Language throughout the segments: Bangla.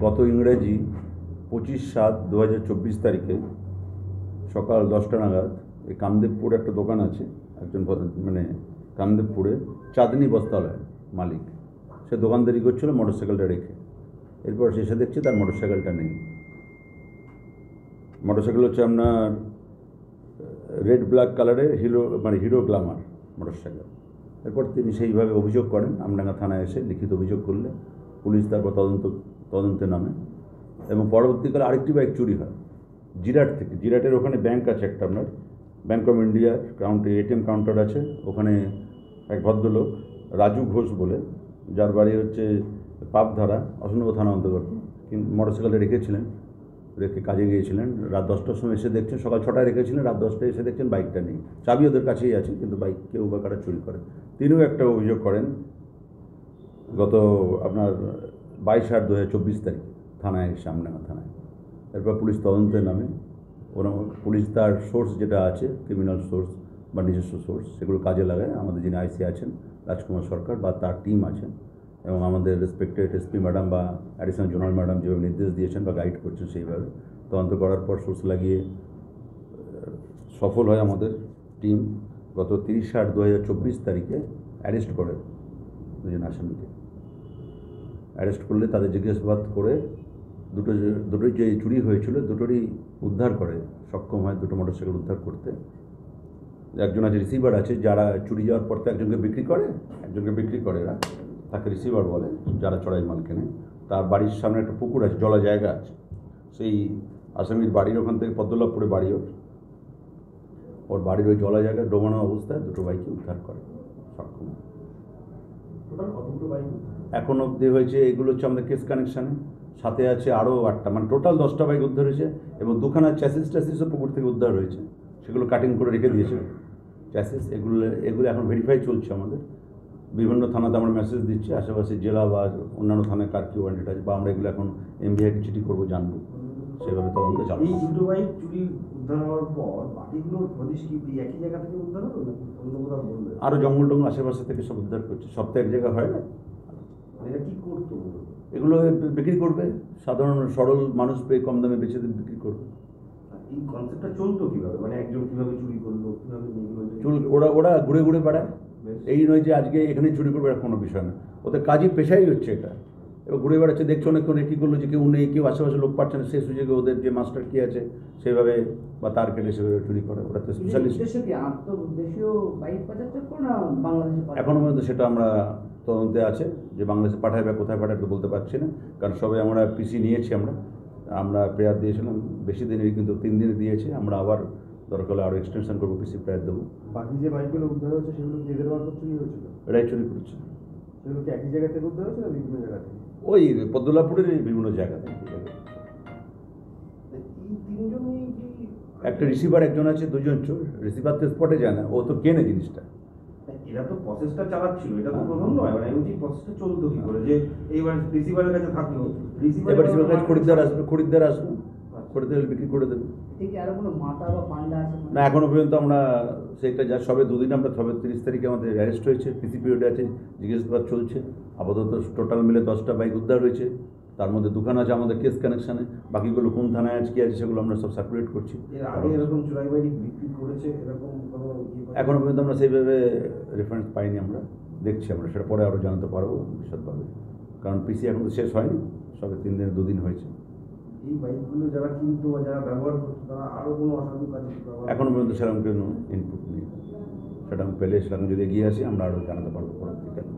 গত ইংরেজি 25/7/2024 তারিখে সকাল 10টা নাগাদ এই কামদেবপুরে একটা দোকান আছে, একজন মানে কামদেবপুরে চাঁদনি বস্ত্রালয় মালিক, সে দোকানদারি করছিল মোটরসাইকেলটা রেখে। এরপর এসে দেখছি তার মোটরসাইকেলটা নেই। মোটরসাইকেল হচ্ছে আপনার রেড ব্ল্যাক কালারের হিরো গ্ল্যামার মোটরসাইকেল। এরপর তিনি সেইভাবে অভিযোগ করেন, আমডাঙ্গা থানায় এসে লিখিত অভিযোগ করলে পুলিশ তারপর তদন্তে নামে এবং পরবর্তীকালে আরেকটি বাইক চুরি হয় জিরাট থেকে। জিরাটের ওখানে ব্যাংক আছে একটা, আপনার ব্যাংক অফ ইন্ডিয়ার এটিএম কাউন্টার আছে। ওখানে এক ভদ্রলোক রাজু ঘোষ বলে, যার বাড়ি হচ্ছে পাপধারা, অশোকনগর থানা অন্তর্গত, কিন্তু মোটরসাইকেলটা রেখে কাজে গিয়েছিলেন। রাত 10টার সময় এসে দেখছেন, সকাল 6টায় রেখেছিলেন, রাত 10টায় এসে দেখছেন বাইকটা নেই। চাবি ওদের কাছেই আছে, কিন্তু বাইক কেউ বা কারা চুরি করে। তিনিও একটা অভিযোগ করেন গত আপনার 22/8/2024 তারিখে থানায়, আমডাঙ্গা থানায়। এরপর পুলিশ তদন্তের নামে ওরা পুলিশ তার সোর্স যেটা আছে, ক্রিমিনাল সোর্স বা নিজস্ব সোর্স, সেগুলো কাজে লাগায়। আমাদের যিনি আইসি আছেন রাজকুমার সরকার বা তার টিম আছেন, এবং আমাদের রেসপেক্টেড এসপি ম্যাডাম বা অ্যাডিশনাল জোনাল ম্যাডাম যেভাবে নির্দেশ দিয়েছেন বা গাইড করছেন, সেইভাবে তদন্ত করার পর সোর্স লাগিয়ে সফল হয় আমাদের টিম। গত 30/8/2024 তারিখে অ্যারেস্ট করে দুজন আসামিকে। অ্যারেস্ট করলে তাদের জিজ্ঞাসাবাদ করে দুটোই যে চুরি হয়েছিল দুটোরই উদ্ধার করে সক্ষম হয়, দুটো মোটরসাইকেল উদ্ধার করতে। একজন আছে রিসিভার আছে, যারা চুরি যাওয়ার পর তো একজনকে বিক্রি করে এরা, তাকে রিসিভার বলে, যারা চড়াই মাল কেনে। তার বাড়ির সামনে একটা পুকুর আছে, জলা জায়গা আছে, সেই আসামির বাড়ির ওখান থেকে পদ্মলাভপুরে বাড়ি ওর বাড়ির ওই জলা জায়গায় ডোবানো অবস্থায় দুটো বাইকে উদ্ধার করে সক্ষম। এখন অবধি হয়েছে, এগুলো হচ্ছে আমাদের কেস কানেকশানে, সাথে আছে আরও 8টা, মানে টোটাল 10টা বাইক উদ্ধার হয়েছে। এবং দুখানা চ্যাসিসও পুকুর থেকে উদ্ধার হয়েছে, সেগুলো কাটিং করে রেখে দিয়েছে চ্যাসিস। এগুলো এখন ভেরিফাই চলছে আমাদের। বিভিন্ন থানাতে আমরা মেসেজ দিচ্ছি, আশেপাশে জেলা বা অন্যান্য থানায় কার কি ওয়ারেন্টেড আছে, বা আমরা এগুলো এখন এমবিআইকে চিঠি করবো, জানবো, সেভাবে তদন্ত চালাবো। এই দুটো বাইক চুরি উদ্ধার হওয়ার পর বাকিগুলোর হদিশ কি একই জায়গা থেকে উদ্ধার হলো নাকি অন্য কোথাও বলবে? আরও জঙ্গল আশেপাশে থেকে সব উদ্ধার করছে, সপ্তাহে এক জায়গা হয় না। এটা কি করতো? এগুলো বিক্রি করবে, সাধারণ সরল মানুষ পেয়ে কম দামে বেচে বিক্রি করবে। এই কনসেপ্টটা চলতো কিভাবে, মানে একজন কিভাবে চুরি করলো, কিভাবে ওরা ঘুরে ঘুরে বেড়ায়। এই নয় যে আজকে এখানে চুরি করবে, কোনো বিষয় না, ওদের কাজই পেশাই হচ্ছে এটা। এবার ঘুরে বেড়াচ্ছে, দেখছো অনেকক্ষণ কী করলো, যে কেউ নেই, কেউ আশেপাশে লোক পাচ্ছে না, সেই সুযোগে ওদের যে মাস্টার কি আছে সেভাবে বা তার কেটে সেভাবে চুরি করে। ওরা তো স্পেশালিস্ট। এখনো পর্যন্ত সেটা আমরা তদন্তে আছে, যে বাংলাদেশে পাঠায় বা কোথায় পাঠায় তো বলতে পারছি না, কারণ সবে আমরা পিসি নিয়েছি। আমরা প্রেয়ার দিয়েছিলাম বেশি দিনের, কিন্তু 3 দিনে দিয়েছি। আমরা আবার দরকার হলে আরও এক্সটেনশন করবো, পিসি প্রেয়ার দেবো। বাকি যে বাইকগুলো উদ্ধার হয়েছে সেগুলো কি এদের মারফত চুরি হয়েছিল? এটাই চুরি করছে। সেগুলো কি একই জায়গা থেকে উদ্ধার হয়েছে না বিভিন্ন জায়গা থেকে? ওই পদ্মলাভপুরের বিভিন্ন জায়গা থেকে। এই তিনজনই কি? একটা রিসিভার একজন আছে, দুজন চোর। রিসিভার তো স্পটে যায় না, ও তো কেনে জিনিসটা। এরা তো প্রসেসটা চালাচ্ছিল, এটা তো প্রথম নয়, মানে এমনি প্রসেসটা চলতো কি করে যে এইবার রিসিভারের কাছে থাকলো, রিসিভারের কাছে খরিদ্দার আসবে, খরিদ্দার বিক্রি করে দেবে। না, এখনো পর্যন্ত আমরা সেটা যা সবে 2 দিন আমরা, সবে 30 তারিখে আমাদের অ্যারেস্ট হয়েছে, পিসি পিরিয়ডে আছে, জিজ্ঞাসাবাদ চলছে। আপাতত টোটাল মিলে 10টা বাইক উদ্ধার হয়েছে, তার মধ্যে 2খানা আছে আমাদের কেস কানেকশানে। বাকিগুলো কোন থানায় আছে কি আছে সেগুলো আমরা সব সার্কুলেট করছি। এরকম চোরাই বাইক বিক্রি করেছে এরকম এখনো পর্যন্ত আমরা সেইভাবে রেফারেন্স পাইনি, আমরা দেখছি, আমরা সেটা পরে আরও জানাতে পারবো বিশদভাবে, কারণ পিসি এখন তো শেষ হয়নি, সবে 3 দিন 2 দিন হয়েছে। এই বাইকগুলো যারা কিনতো বা যারা ব্যবহার করতো তারা আরও কোনো অসাধু কাজে এখনো পর্যন্ত সেরকম কোনো ইনপুট নেই। সেটা পেলে সেরকম যদি এগিয়ে আসি আমরা আরও জানাতে পারবো পরবর্তীকালে।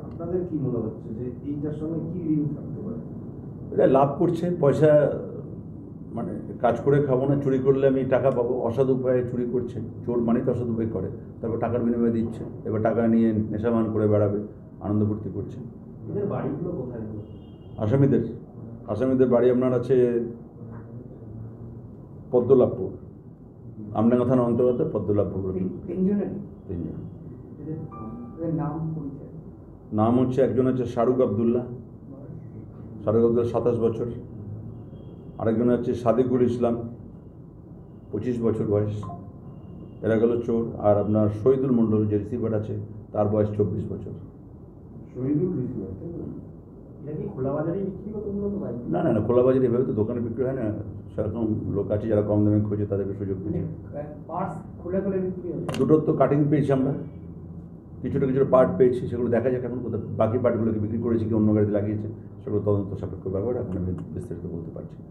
আপনাদের কি মনে হচ্ছে যে এইটার সঙ্গে কি লিঙ্ক থাকতে পারে? এটা লাভ করছে, পয়সা, মানে কাজ করে খাবো না, চুরি করলে আমি টাকা পাবো, অসাধু উপায়ে চুরি করছে। চোর মানে তো অসাধু উপায় করে, তারপর টাকার বিনিময়ে দিচ্ছে, এবার টাকা নিয়ে নেশামান করে বেড়াবে, আনন্দ ফুর্তি করছে। এদের বাড়িগুলো কোথায়? আসামিদের বাড়ি আপনার আছে পদ্মলাভপুর, আমডাঙ্গা থানার অন্তর্গত পদ্মলাভপুর। 3জন। নাম হচ্ছে, একজন হচ্ছে শাহরুখ আবদুল্লাহ 27 বছর, আরেকজন হচ্ছে সাদিকুল ইসলাম 25 বছর বয়স, এরা গেল চোর। আর আপনার শহীদুল মণ্ডল যে রিসিভার আছে, তার বয়স 24 বছর। শহীদুল রিসিভার, এটা কি খোলা বাজারেই বিক্রি করতে মূলত বাইক? না না না, খোলা বাজারে এভাবে তো দোকানে বিক্রি হয় না। সেরকম লোক আছে যারা কম দামে খোঁজে, তাদেরকে সুযোগ দিচ্ছে। পার্টস খুলে খুলে বিক্রি হচ্ছে। দুটোর তো কাটিং পেয়েছি আমরা, কিছুটা কিছুটা পার্ট পেয়েছি, সেগুলো দেখা যাক এখন কোথাও বাকি পার্টগুলোকে বিক্রি করেছি কি অন্য গাড়িতে লাগিয়েছে, সেগুলো তদন্ত সাপেক্ষ ব্যাপার, এখন আমি বিস্তারিত বলতে পারছি না।